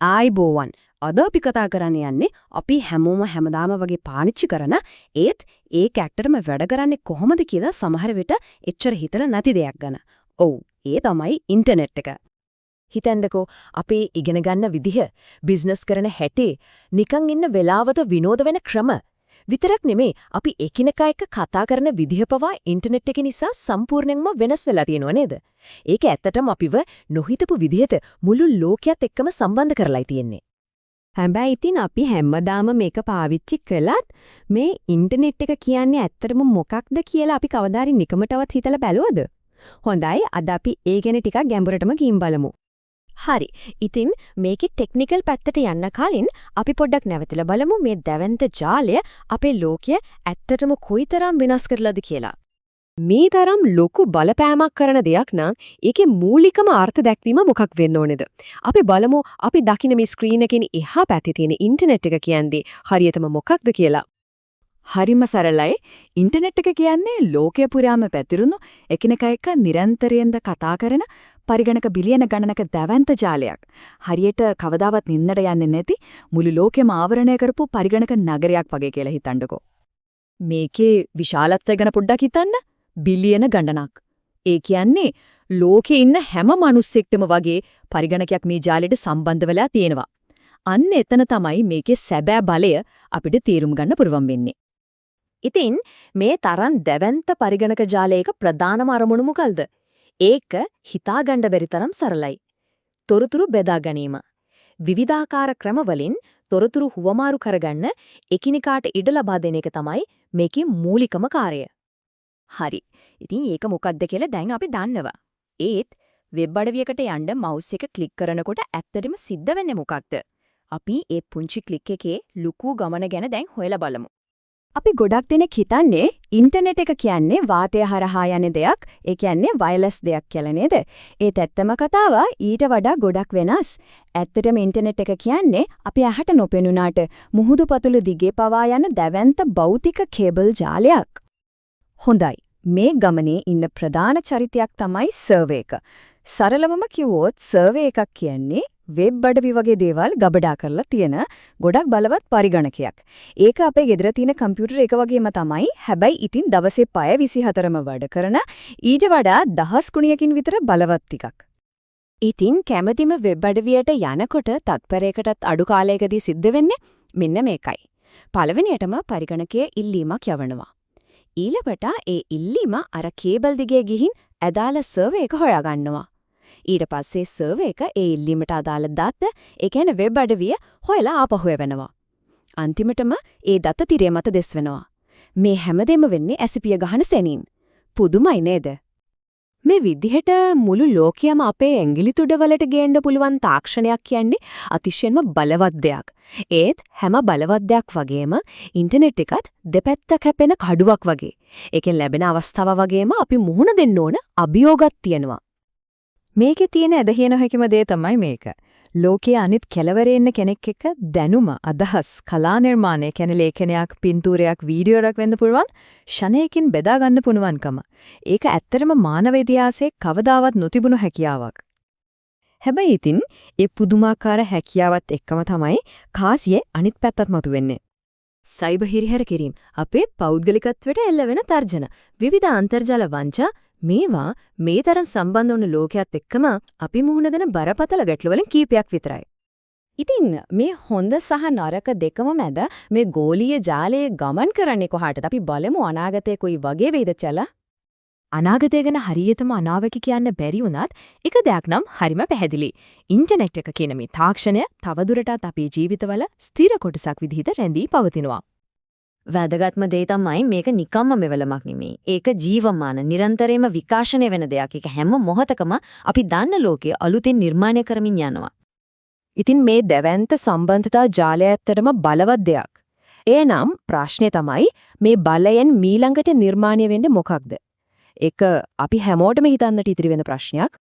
ආයිබෝවන් අද අපි කතා කරන්න යන්නේ අපි හැමෝම හැමදාම වගේ පාවිච්චි කරන ඒත් ඒක ඇක්ටරම වැඩ කරන්නේ කොහොමද කියලා සමහර විට එච්චර හිතලා නැති දෙයක් ගැන. ඔව් ඒ තමයි ඉන්ටර්නෙට් එක. හිතෙන්දකෝ අපි ඉගෙන ගන්න විදිහ, බිස්නස් කරන හැටි, නිකන් ඉන්න වෙලාවත විනෝද වෙන ක්‍රම විතරක් නෙමෙයි අපි එකිනෙකා එක්ක කතා කරන විදිහ පවා ඉන්ටර්නෙට් එක නිසා සම්පූර්ණයෙන්ම වෙනස් වෙලා තියෙනව නේද? ඒක ඇත්තටම අපිව නොහිතපු විදිහට මුළු ලෝකයත් එක්කම සම්බන්ධ කරලායි තියෙන්නේ. හැබැයි ඉතින් අපි හැමදාම මේක පාවිච්චි කළත් මේ ඉන්ටර්නෙට් එක කියන්නේ ඇත්තටම මොකක්ද කියලා අපි කවදාරි නිකමටවත් හිතලා බැලුවද? හොඳයි අද අපි ඒ ගැන ටිකක් ගැඹුරටම ගිහින් බලමු. හරි. ඉතින් මේකේ ටෙක්නිකල් පැත්තට යන්න කලින් අපි පොඩ්ඩක් නැවතලා බලමු මේ දැවැන්ත ජාලය අපේ ලෝකය ඇත්තටම කොයිතරම් වෙනස් කරලාද කියලා. මේ තරම් ලොකු බලපෑමක් කරන දෙයක් නම් ඒකේ මූලිකම අර්ථ දැක්වීම මොකක් වෙන්න ඕනේද? අපි බලමු අපි දකින මේ ස්ක්‍රීන් එකෙන් එහා පැත්තේ තියෙන ඉන්ටර්නෙට් එක කියන්නේ හරියටම මොකක්ද කියලා. හරිම සරලයි. ඉන්ටර්නෙට් එක කියන්නේ ලෝකය පුරාම පැතිරුණු එකිනෙකා එක්ක නිරන්තරයෙන්ද කතා කරන පරිගණක බිලියන ගණනක දැවැන්ත ජාලයක්. හරියට කවදාවත් නින්දට යන්නේ නැති මුළු ලෝකෙම ආවරණය කරපු පරිගණක නගරයක් වගේ කියලා හිතන්නකෝ. මේකේ විශාලත්වය ගැන පොඩ්ඩක් හිතන්න. බිලියන ගණනක්. ඒ කියන්නේ ලෝකේ ඉන්න හැම මිනිස්සෙක්ටම වගේ පරිගණකයක් මේ ජාලෙට සම්බන්ධ වෙලා තියෙනවා. අන්න එතන තමයි මේකේ සැබෑ බලය අපිට තේරුම් ගන්න පුරුවන් වෙන්නේ. ඉතින් මේ තරම් දැවැන්ත පරිගණක ජාලයක ප්‍රධානම අරමුණ මොකල්ද? ඒක හිතාගන්න බැරි තරම් සරලයි. තොරතුරු බෙදා ගැනීම. විවිධාකාර ක්‍රමවලින් තොරතුරු හුවමාරු කරගන්න එකිනෙකාට ඉඩ ලබා දෙන එක තමයි මේකේ මූලිකම කාර්යය. හරි. ඉතින් ඒක මොකක්ද කියලා දැන් අපි දන්නවා. ඒත් වෙබ් අඩවියකට යන්න මවුස් එක ක්ලික් කරනකොට ඇත්තටම සිද්ධ වෙන්නේ මොකක්ද? අපි ඒ පුංචි ක්ලික් එකේ ලুকু ගමන ගැන දැන් හොයලා බලමු. අපි ගොඩක් දෙනෙක් හිතන්නේ ඉන්ටර්නෙට් එක කියන්නේ වාතය හරහා යන දෙයක්, ඒ කියන්නේ වයර්ලස් දෙයක් කියලා නේද? ඒත් ඇත්තම කතාව ඊට වඩා ගොඩක් වෙනස්. ඇත්තටම ඉන්ටර්නෙට් එක කියන්නේ අපි ඇහැට නොපෙනුනාට මුහුදු පතුල දිගේ පවා යන දැවැන්ත භෞතික කේබල් ජාලයක්. හොඳයි. මේ ගමනේ ඉන්න ප්‍රධාන චරිතයක් තමයි සර්වර් එක. සරලවම කිව්වොත් සර්වර් එකක් කියන්නේ වෙබ් අඩවි වගේ දේවල් ගබඩා කරලා තියෙන ගොඩක් බලවත් පරිගණකයක්. ඒක අපේ ගෙදර තියෙන කම්පියුටර් එක වගේම තමයි. හැබැයි ඉතින් දවසේ පැය 24ම වැඩ කරන ඊට වඩා දහස් ගුණයකින් විතර බලවත් ටිකක්. ඉතින් කැමැතිම වෙබ් අඩවියට යනකොට තත්පරයකටත් අඩු කාලයකදී සිද්ධ වෙන්නේ මෙන්න මේකයි. පළවෙනියටම පරිගණකයේ ඉල්ලීමක් යවනවා. ඊළඟට ඒ ඉල්ලීම අර කේබල් දිගේ ගිහින් අදාළ සර්වර් එක හොයාගන්නවා. ඊට පස්සේ සර්වර් එක ඒ ඉල්ලීමට අදාළ දත්ත, ඒ කියන්නේ වෙබ් අඩවිය හොයලා ආපහු එවනවා. අන්තිමටම ඒ දත්ත තිරය මත දෙස් වෙනවා. මේ හැමදේම වෙන්නේ ඇසිපිය ගහන සෙනින්. පුදුමයි නේද? මේ විදිහට මුළු ලෝකයම අපේ ඇඟිලි තුඩවලට ගේන්න පුළුවන් තාක්ෂණයක් කියන්නේ අතිශයින්ම බලවත් දෙයක්. ඒත් හැම බලවත් දෙයක් වගේම ඉන්ටර්නෙට් එකත් දෙපැත්ත කැපෙන කඩුවක් වගේ. ඒකෙන් ලැබෙන අවස්ථාව වගේම අපි මුහුණ දෙන්න ඕන අභියෝගයක් තියෙනවා. මේකේ තියෙන ඇදහිය නොහැකිම දේ තමයි මේක. ලෝකයේ අනිත් කෙළවරේ ඉන්න කෙනෙක් එක්ක දැනුම, අදහස්, කලා නිර්මාණය, කියන්නේ ලේඛනයක්, පින්තූරයක්, වීඩියෝයක් වෙන්න පුළුවන් ෂණයකින් බෙදා ගන්න පුණුවන්කම. ඒක ඇත්තටම මානව ඉතිහාසයේ කවදාවත් නොතිබුණු හැකියාවක්. හැබැයි ඉතින් ඒ පුදුමාකාර හැකියාවත් එක්කම තමයි කාසියේ අනිත් පැත්තත් මතුවෙන්නේ. සයිබර් හිරිහැර කිරීම, අපේ පෞද්ගලිකත්වයට එල්ල වෙන තර්ජන, විවිධ අන්තර්ජාල වංචා මේවා මේ තරම් සම්බන්ධ වුණු ලෝකයක් එක්කම අපි මුහුණ දෙන බරපතල ගැටලු වලින් කීපයක් විතරයි. ඉතින් මේ හොඳ සහ නරක දෙකම මැද මේ ගෝලීය ජාලයේ ගමන් කරන්නේ කොහාටද? අපි බලමු අනාගතේ කොයි වගේ වෙයිද කියලා. අනාගතය ගැන හරියටම අනාවැකි කියන්න බැරි වුණත් එක දෙයක් නම් හරිම පැහැදිලි. ඉන්ටර්නෙට් එක කියන මේ තාක්ෂණය තවදුරටත් අපේ ජීවිතවල ස්ථිර කොටසක් විදිහට රැඳී පවතිනවා. වැදගත්ම දේ තමයි මේක නිකම්ම මෙවලමක් නෙමෙයි. ඒක ජීවමාන නිරන්තරයෙන්ම විකාශනය වෙන දෙයක්. ඒක හැම මොහොතකම අපි දන්න ලෝකයේ අලුතින් නිර්මාණය කරමින් යනවා. ඉතින් මේ දැවැන්ත සම්බන්ධතා ජාලය ඇත්තටම බලවත් දෙයක්. එනම් ප්‍රශ්නේ තමයි මේ බලයෙන් මීළඟට නිර්මාණය වෙන්නේ මොකක්ද? ඒක අපි හැමෝටම හිතන්නට ඉතිරි වෙන ප්‍රශ්නයක්.